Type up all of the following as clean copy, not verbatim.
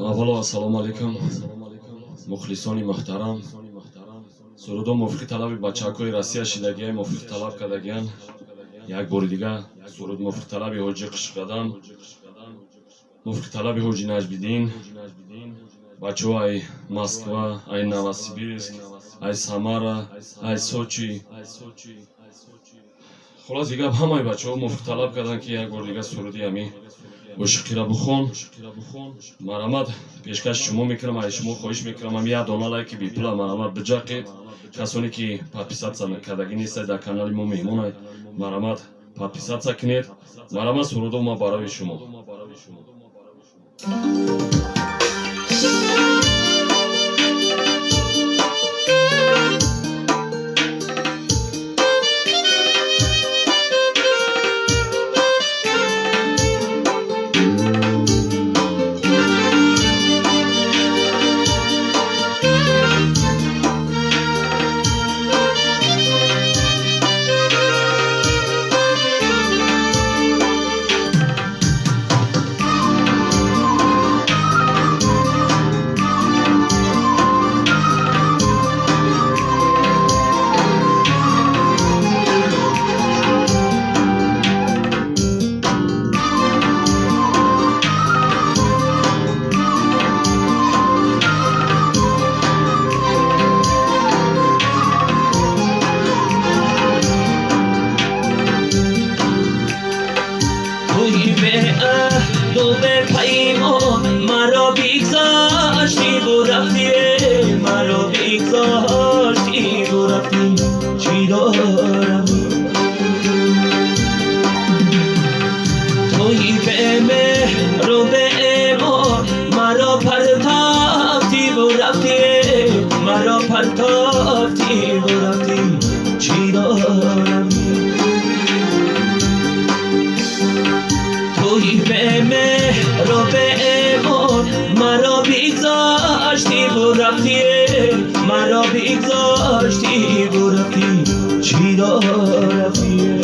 аввало ассалому алайкум мухлисони муҳтарам. суруду мувофиқи талаби бачакҳои Россия шидагияи мувофиқи талаб кардагиян. як бори дига суруд мувофиқи талаби ҳоҷи Қишқадан, мувофиқи талаби ҳоҷи Наҷмиддин, бачаҳо ай Москва, ай Новосибирск, ай Самара, ай Сочи. خلاص دیگه همه بچه ها مفت طلب کردن که یک بار دیگه سرودی همی عشقی را بخون. مرامت پیشکش شما میکنم، ای شما خواهش میکنم هم یک دانه لایک بیپلا مرامت بجاقید. کسانی که پادپисаться کردگی نیست در کانال ما میمونه، مرامت پادپисаться کنید. مرامت سرودو ما برای شما. تو به پیمان مرا بگذاشتی و رفتی، مرا بگذاشتی و رفتی، چی دارم توی به مهر و به ایمان مرا پرتافتی و رفتی، مرا پرتافتی و رفتی، چی دارم توی به مهر و به ایمان مرا بگذاشتی و رفتی، مرا بگذاشتی و رفتی، چی را رفتی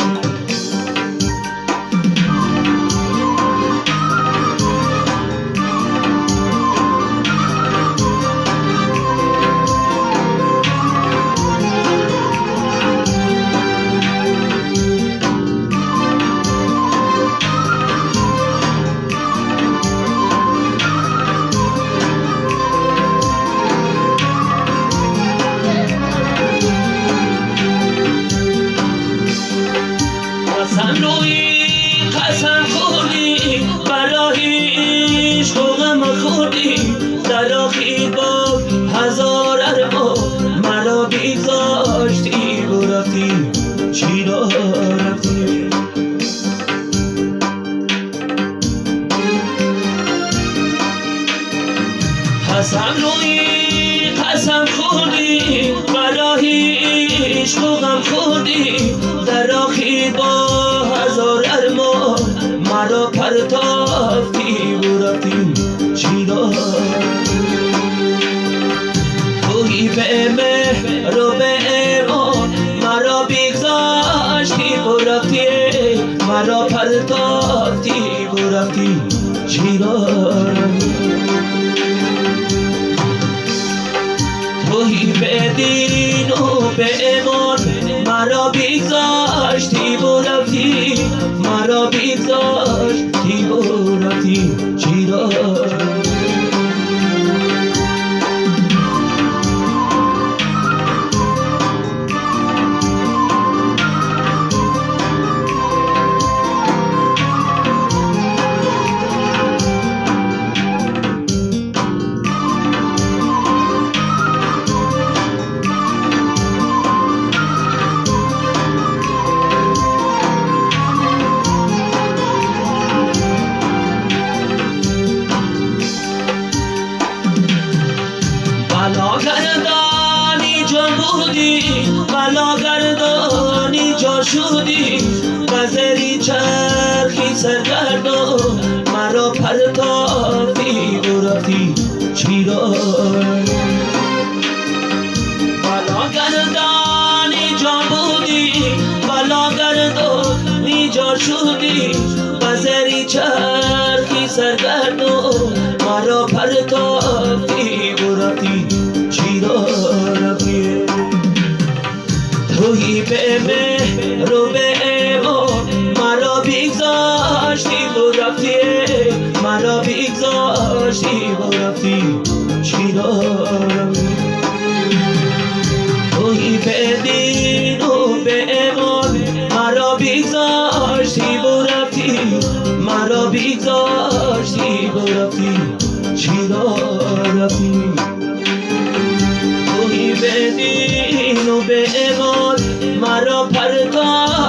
قسم خوردی برای عشق و غم خوردی در آخی با هزار ارمان مرا بگذاشتی و رفتی، چی را رفتی قسم خوردی برای عشق و غم خوردی در آخی با هزار ارمان مرا پرتافتی و رفتی، چی را توی به مهر و به ایمان مرا بگذاشتی و رفتی، مرا پرتافتی و رفتی، چی را توی به دین و به ایمان مرا بگذاشتی و رفتی، مرا بگذاشتی و رفتی، چی را بلاگردانی جا بودی، بلاگردانی جا شدی، بزری چرخی سرگردان مرا پرتافتی و رفتی، چی را بلاگردانی جا بودی، بلاگردانی جا شدی، بزری چرخی سرگردان مرا پرتافتی پرتافتی برفتی چرا رفتی تویی به مهر و به ایمان مرا بگذاشتی برفتی مرا بگذاشتی برفتی چرا رفتی تویی به دین و به ایمان مرا بگذاشتی برفتی مرا بگذاشتی برفتی چرا رفتی تویی به دین و به ایمان مرا پرتافتی